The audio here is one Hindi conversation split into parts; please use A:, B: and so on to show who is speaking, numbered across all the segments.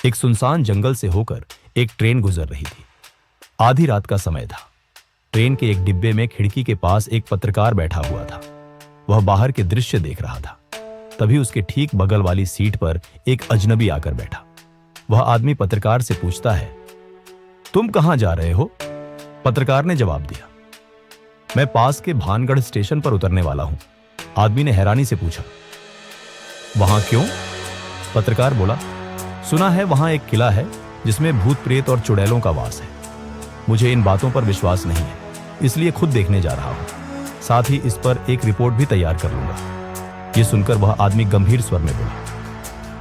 A: एक सुनसान जंगल से होकर एक ट्रेन गुजर रही थी। आधी रात का समय था। ट्रेन के एक डिब्बे में खिड़की के पास एक पत्रकार बैठा हुआ था। वह बाहर के दृश्य देख रहा था। तभी उसके ठीक बगल वाली सीट पर एक अजनबी आकर बैठा। वह आदमी पत्रकार से पूछता है, तुम कहां जा रहे हो? पत्रकार ने जवाब दिया, मैं पास के भानगढ़ स्टेशन पर उतरने वाला हूं। आदमी ने हैरानी से पूछा, वहां क्यों? पत्रकार बोला, सुना है वहां एक किला है जिसमें भूत प्रेत और चुड़ैलों का वास है। मुझे इन बातों पर विश्वास नहीं है, इसलिए खुद देखने जा रहा हूं। साथ ही इस पर एक रिपोर्ट भी तैयार कर लूंगा। यह सुनकर वह आदमी गंभीर स्वर में बोला,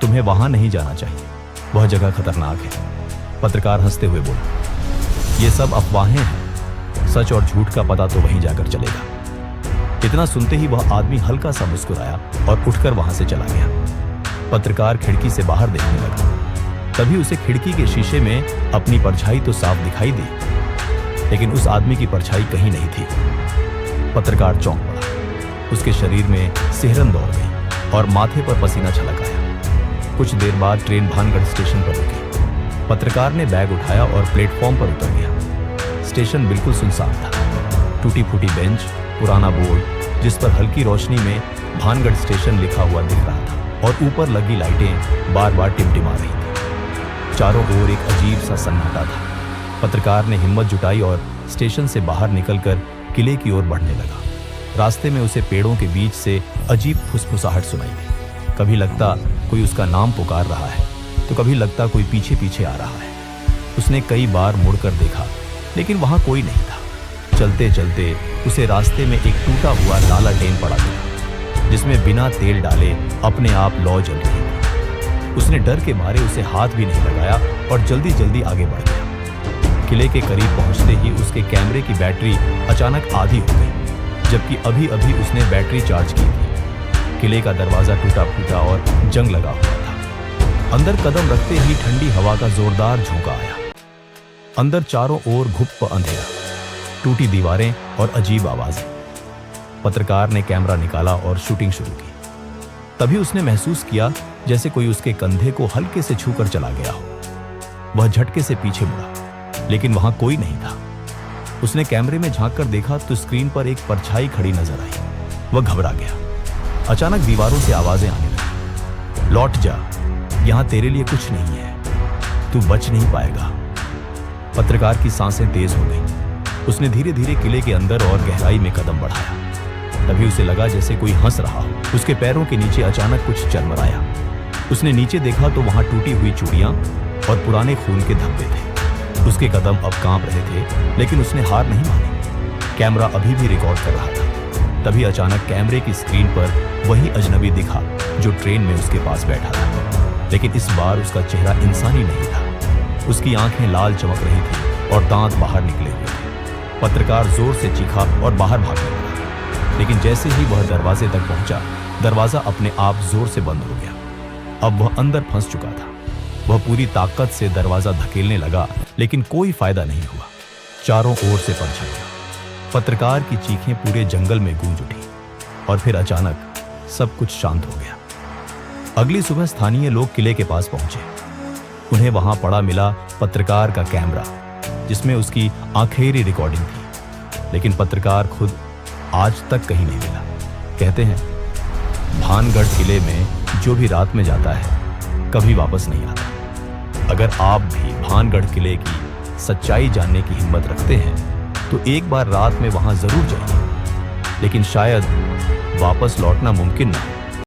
A: तुम्हें वहां नहीं जाना चाहिए, वह जगह खतरनाक है। पत्रकार हंसते हुए बोला, यह सब अफवाहें हैं, सच और झूठ का पता तो वहीं जाकर चलेगा। इतना सुनते ही वह आदमी हल्का सा मुस्कुराया और उठकर वहां से चला गया। पत्रकार खिड़की से बाहर देखने लगा। तभी उसे खिड़की के शीशे में अपनी परछाई तो साफ दिखाई दी, लेकिन उस आदमी की परछाई कहीं नहीं थी। पत्रकार चौंक पड़ा। उसके शरीर में सिहरन दौड़ गई और माथे पर पसीना छलक आया। कुछ देर बाद ट्रेन भानगढ़ स्टेशन पर रुकी। पत्रकार ने बैग उठाया और प्लेटफॉर्म पर उतर गया। स्टेशन बिल्कुल सुनसान था। टूटी फूटी बेंच, पुराना बोर्ड जिस पर हल्की रोशनी में भानगढ़ स्टेशन लिखा हुआ दिख रहा था, और ऊपर लगी लाइटें बार बार टिमटिमा रही थी। चारों ओर एक अजीब सा सन्नाटा था। पत्रकार ने हिम्मत जुटाई और स्टेशन से बाहर निकलकर किले की ओर बढ़ने लगा। रास्ते में उसे पेड़ों के बीच से अजीब फुसफुसाहट सुनाई दी। कभी लगता कोई उसका नाम पुकार रहा है, तो कभी लगता कोई पीछे पीछे आ रहा है। उसने कई बार मुड़कर देखा, लेकिन वहां कोई नहीं था। चलते चलते उसे रास्ते में एक टूटा हुआ लालटेन पड़ा मिला, जिसमें बिना तेल डाले अपने आप लौ जल रही थी। उसने डर के मारे उसे हाथ भी नहीं लगाया और जल्दी जल्दी आगे बढ़ गया। किले के करीब पहुंचते ही उसके कैमरे की बैटरी अचानक आधी हो गई, जबकि अभी अभी उसने बैटरी चार्ज की थी। किले का दरवाजा टूटा फूटा और जंग लगा हुआ था। अंदर कदम रखते ही ठंडी हवा का जोरदार झोंका आया। अंदर चारों ओर घुप अंधेरा, टूटी दीवारें और अजीब आवाजें। पत्रकार ने कैमरा निकाला और शूटिंग शुरू की। तभी उसने महसूस किया जैसे कोई उसके कंधे को हल्के से छूकर चला गया हो। वह झटके से पीछे मुड़ा, लेकिन वहां कोई नहीं था। उसने कैमरे में झांककर देखा तो स्क्रीन पर एक परछाई खड़ी नजर आई। वह घबरा गया। अचानक दीवारों से आवाजें आने लगी, लौट जा, यहां तेरे लिए कुछ नहीं है, तू बच नहीं पाएगा। पत्रकार की सांसें तेज हो गई। उसने धीरे धीरे किले के अंदर और गहराई में कदम बढ़ाया। तभी उसे लगा जैसे कोई हंस रहा हो। उसके पैरों के नीचे अचानक कुछ चरमराया। उसने नीचे देखा तो वहां टूटी हुई चूड़ियां और पुराने खून के धब्बे थे। उसके कदम अब कांप रहे थे, लेकिन उसने हार नहीं मानी। कैमरा अभी भी रिकॉर्ड कर रहा था। तभी अचानक कैमरे की स्क्रीन पर वही अजनबी दिखा जो ट्रेन में उसके पास बैठा था, लेकिन इस बार उसका चेहरा इंसानी नहीं था। उसकी आंखें लाल चमक रही थी और दांत बाहर निकले हुए थे। पत्रकार जोर से चीखा और बाहर भागने लगा, लेकिन जैसे ही वह दरवाजे तक पहुंचा, दरवाजा अपने आप जोर से बंद हो गया। अब वह अंदर फंस चुका था। वह पूरी ताकत से दरवाजा धकेलने लगा, लेकिन कोई फायदा नहीं हुआ। चारों ओर से परछाइयां, पत्रकार की चीखें पूरे जंगल में गूंज उठी, और फिर अचानक सब कुछ शांत हो गया। अगली सुबह स्थानीय लोग किले के पास पहुंचे। उन्हें वहां पड़ा मिला पत्रकार का कैमरा, जिसमें उसकी आखिरी रिकॉर्डिंग थी, लेकिन पत्रकार खुद आज तक कहीं नहीं मिला। कहते हैं, भानगढ़ किले में जो भी रात में जाता है कभी वापस नहीं आता। अगर आप भी भानगढ़ किले की सच्चाई जानने की हिम्मत रखते हैं तो एक बार रात में वहां जरूर जाइए, लेकिन शायद वापस लौटना मुमकिन ना हो।